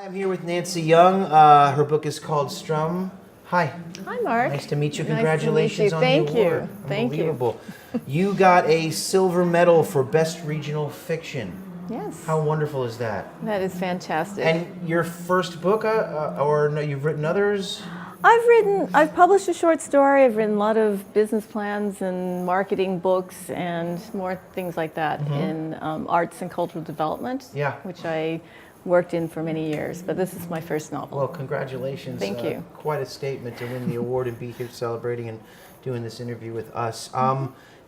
Hi, I'm here with Nancy Young. Her book is called Strum. Hi. Hi, Mark. Nice to meet you. Nice to Congratulations meet you. on Thank the award. you. Thank you. Unbelievable. You got a silver medal for Best Regional Fiction. Yes. How wonderful is that? That is fantastic. And your first book, or no, you've written others? I've published a short story. I've written a lot of business plans and marketing books and more things like that in arts and cultural development, Yeah. which I worked in for many years. But this is my first novel. Well, congratulations. Thank you. Quite a statement to win the award and be here celebrating and doing this interview with us.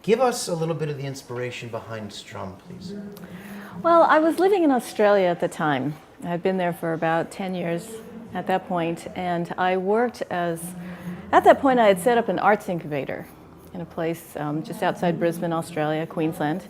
Give us a little bit of the inspiration behind Strum, please. Well, I was living in Australia at the time. I'd been there for about 10 years at that point, and I worked at that point I had set up an arts incubator in a place just outside Brisbane, Australia, Queensland.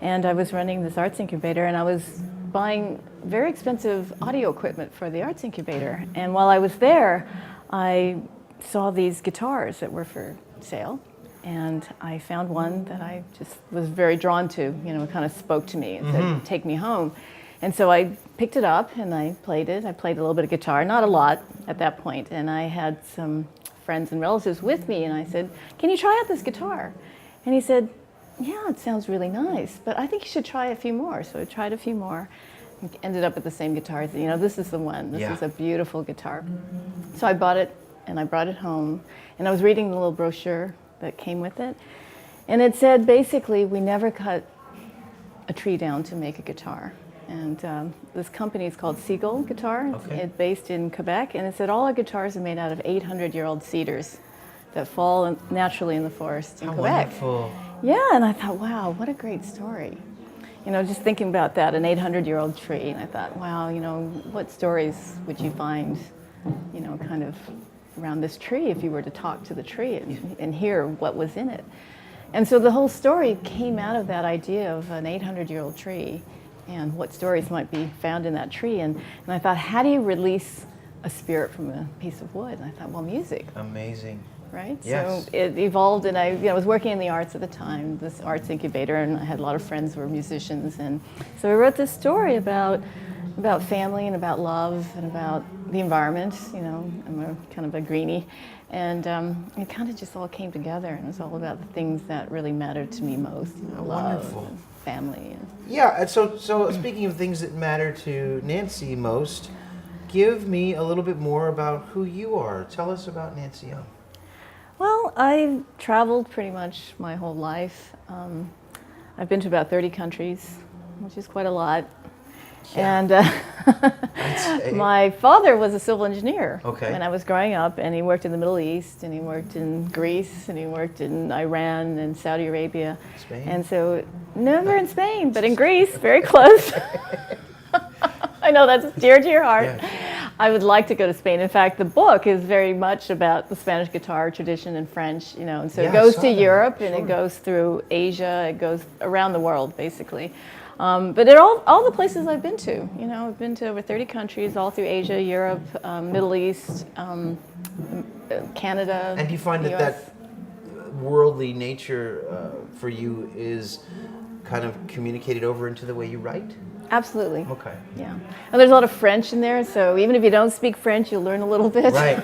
And I was running this arts incubator, and I was buying very expensive audio equipment for the arts incubator. And while I was there, I saw these guitars that were for sale. And I found one that I just was very drawn to, it kind of spoke to me and said, take me home. And so I picked it up and I played it. I played a little bit of guitar, not a lot at that point. And I had some friends and relatives with me and I said, can you try out this guitar? And he said, yeah, it sounds really nice, but I think you should try a few more. So I tried a few more, ended up with the same guitar. This is the one. This is a beautiful guitar. So I bought it and I brought it home. And I was reading the little brochure that came with it. And it said, basically, we never cut a tree down to make a guitar. And this company is called Seagull Guitar. It's based in Quebec. And it said all our guitars are made out of 800-year-old cedars that fall naturally in the forest in Quebec. Wonderful. Yeah, and I thought, wow, what a great story. Just thinking about that, an 800-year-old tree. And I thought, wow, what stories would you find, kind of around this tree if you were to talk to the tree and hear what was in it. And so the whole story came out of that idea of an 800-year-old tree and what stories might be found in that tree. And I thought, how do you release a spirit from a piece of wood? And I thought, well, music. Amazing. Right? Yes. So it evolved, and I was working in the arts at the time, this arts incubator, and I had a lot of friends who were musicians. And so I wrote this story about family and about love and about the environment. I'm a kind of a greenie. And it kind of just all came together, and it was all about the things that really mattered to me most. Love Wonderful. and family. Yeah, and so speaking of things that matter to Nancy most, give me a little bit more about who you are. Tell us about Nancy Young. Well, I've traveled pretty much my whole life. I've been to about 30 countries, which is quite a lot. Yeah. And my father was a civil engineer when I was growing up, and he worked in the Middle East, and he worked in Greece, and he worked in Iran and Saudi Arabia. Spain? And so, never in Spain, but in Greece, very close. I know that's dear to your heart. Yeah. I would like to go to Spain. In fact, the book is very much about the Spanish guitar tradition and French, and so it goes to Europe and it goes through Asia, it goes around the world, basically. But all the places I've been to, I've been to over 30 countries, all through Asia, Europe, Middle East, Canada. And do you find that worldly nature for you is kind of communicated over into the way you write? Absolutely. Okay. Yeah. And there's a lot of French in there, so even if you don't speak French, you'll learn a little bit. Right.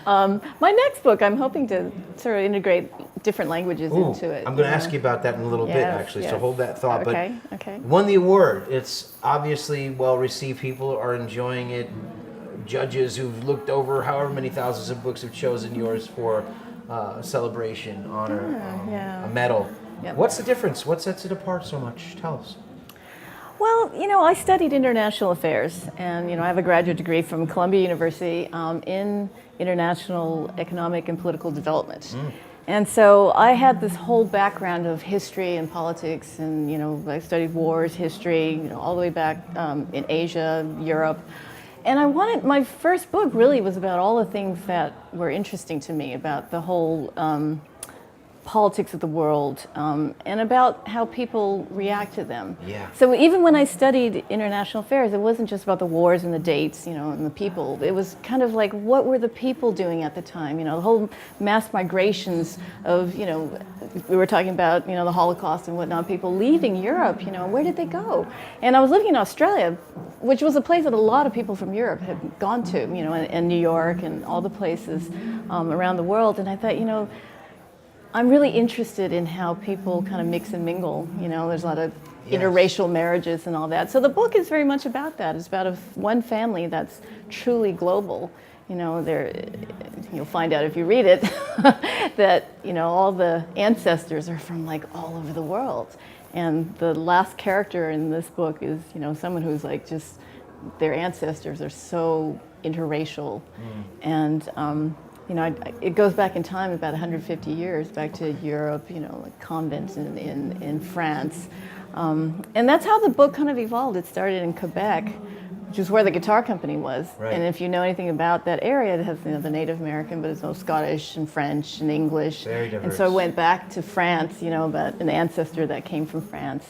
My next book, I'm hoping to sort of integrate different languages into it. I'm going to ask you about that in a little bit, actually, so hold that thought. Okay, but won the award. It's obviously well received. People are enjoying it. Judges who've looked over however many thousands of books have chosen yours for celebration, honor, a medal. Yep. What's the difference? What sets it apart so much? Tell us. Well, I studied international affairs, and I have a graduate degree from Columbia University in international economic and political development. And so I had this whole background of history and politics, and I studied wars, history, all the way back in Asia, Europe. And my first book really was about all the things that were interesting to me about the whole politics of the world, and about how people react to them. Yeah. So even when I studied international affairs, it wasn't just about the wars and the dates, and the people. It was kind of like, what were the people doing at the time? The whole mass migrations of, we were talking about, the Holocaust and whatnot, people leaving Europe, where did they go? And I was living in Australia, which was a place that a lot of people from Europe had gone to, and New York and all the places around the world. And I thought, I'm really interested in how people kind of mix and mingle. There's a lot of interracial marriages and all that. So the book is very much about that. It's about one family that's truly global. You'll find out if you read it that all the ancestors are from like all over the world. And the last character in this book is someone who's like just their ancestors are so interracial, and it goes back in time about 150 years, back to Europe, like convents in France. And that's how the book kind of evolved. It started in Quebec, which is where the guitar company was. Right. And if you know anything about that area, it has the Native American, but it's all Scottish and French and English. Very diverse. And so I went back to France, about an ancestor that came from France.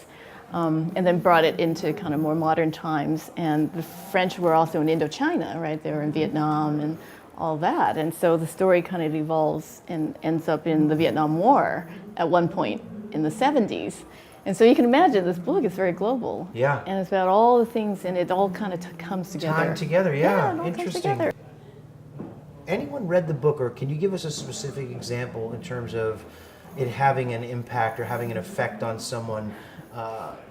And then brought it into kind of more modern times. And the French were also in Indochina, right? They were in Vietnam and all that. And so the story kind of evolves and ends up in the Vietnam War at one point in the 70s. And so you can imagine this book is very global. Yeah. And it's about all the things, and it all kind of comes together. Time together, yeah. it all comes Interesting. together. Anyone read the book, or can you give us a specific example in terms of it having an impact or having an effect on someone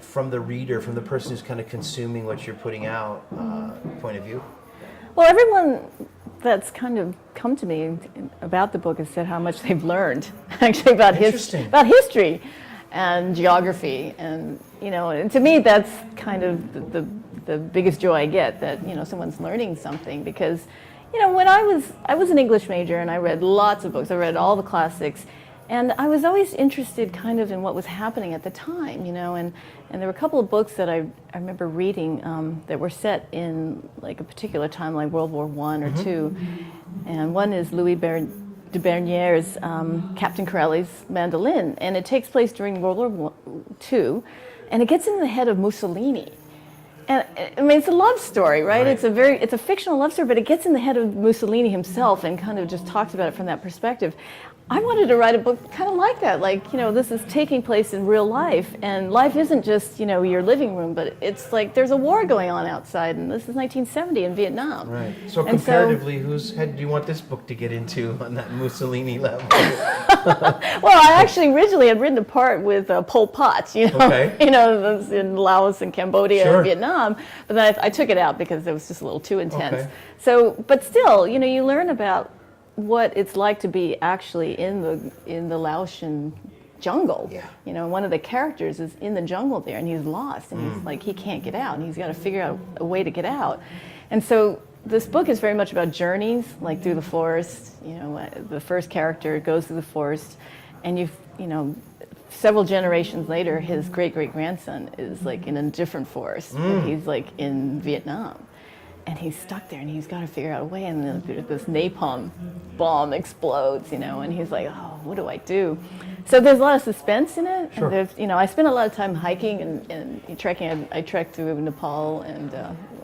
from the reader, from the person who's kind of consuming what you're putting out point of view? Well, everyone that's kind of come to me about the book has said how much they've learned actually about history and geography, and and to me that's kind of the biggest joy I get, that someone's learning something, because when I was an English major and I read lots of books. I read all the classics, and I was always interested kind of in what was happening at the time, and there were a couple of books that I remember reading that were set in like a particular time, like World War I or II. And one is Louis de Berniere's Captain Corelli's Mandolin, and it takes place during World War II, and it gets in the head of Mussolini. And I mean, it's a love story, right? It's a fictional love story, but it gets in the head of Mussolini himself and kind of just talks about it from that perspective. I wanted to write a book kind of like that, like, this is taking place in real life, and life isn't just, your living room, but it's like there's a war going on outside, and this is 1970 in Vietnam. Right. So comparatively, whose head do you want this book to get into on that Mussolini level? Well, I actually originally had written a part with Pol Pot, Okay. In Laos and Cambodia Sure. and Vietnam, but then I took it out because it was just a little too intense. Okay. So, but still, you learn about what it's like to be actually in the Laotian jungle. Yeah. One of the characters is in the jungle there, and he's lost, and he's like, he can't get out, and he's got to figure out a way to get out. And so this book is very much about journeys, like through the forest. The first character goes through the forest, and several generations later, his great-great-grandson is like in a different forest. And he's like in Vietnam. And he's stuck there, and he's got to figure out a way. And then this napalm bomb explodes, and he's like, "Oh, what do I do?" So there's a lot of suspense in it. Sure. And there's, I spent a lot of time hiking and trekking. I trekked through Nepal and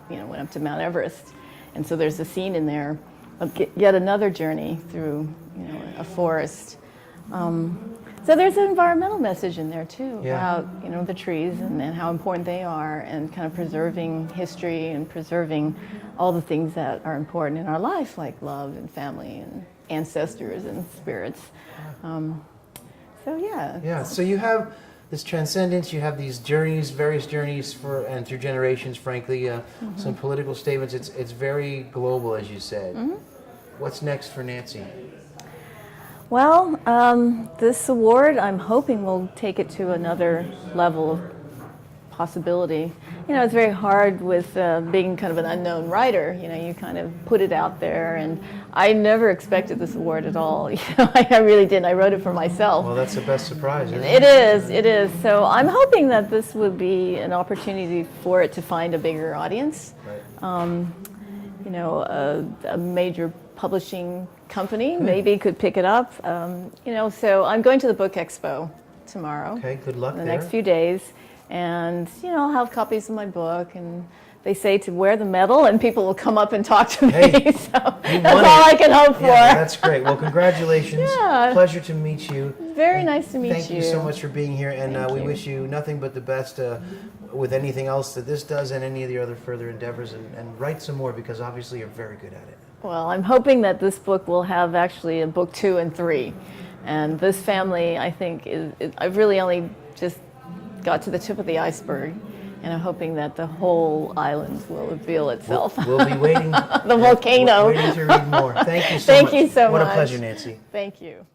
went up to Mount Everest. And so there's a scene in there of yet another journey through a forest. So there's an environmental message in there too, about the trees and how important they are, and kind of preserving history and preserving all the things that are important in our life, like love and family and ancestors and spirits. So yeah. Yeah. So you have this transcendence. You have these journeys, various journeys and through generations. Frankly, some political statements. It's very global, as you said. What's next for Nancy? Well, this award, I'm hoping, will take it to another level of possibility. It's very hard with being kind of an unknown writer. You kind of put it out there, and I never expected this award at all. I really didn't. I wrote it for myself. Well, that's the best surprise, isn't it? It is. So I'm hoping that this would be an opportunity for it to find a bigger audience. Right. you know, a major publishing company maybe could pick it up. You know, so I'm going to the book expo tomorrow. Okay, good luck in the there. next few days, and you know, I'll have copies of my book, and they say to wear the medal, and people will come up and talk to me. Hey, So that's all I can hope for. Yeah, that's great. Well, congratulations. Yeah. Pleasure to meet you. Very nice to meet you. Thank you so much for being here, and Thank we you. wish you nothing but the best with anything else that this does and any of the other further endeavors, and write some more, because obviously you're very good at it. Well, I'm hoping that this book will have actually a book 2 and 3. And this family, I think, I've really only just got to the tip of the iceberg. And I'm hoping that the whole island will reveal itself. We'll be waiting. The volcano. Waiting to read more. Thank you so much. Thank you so What much. a pleasure, Nancy. Thank you.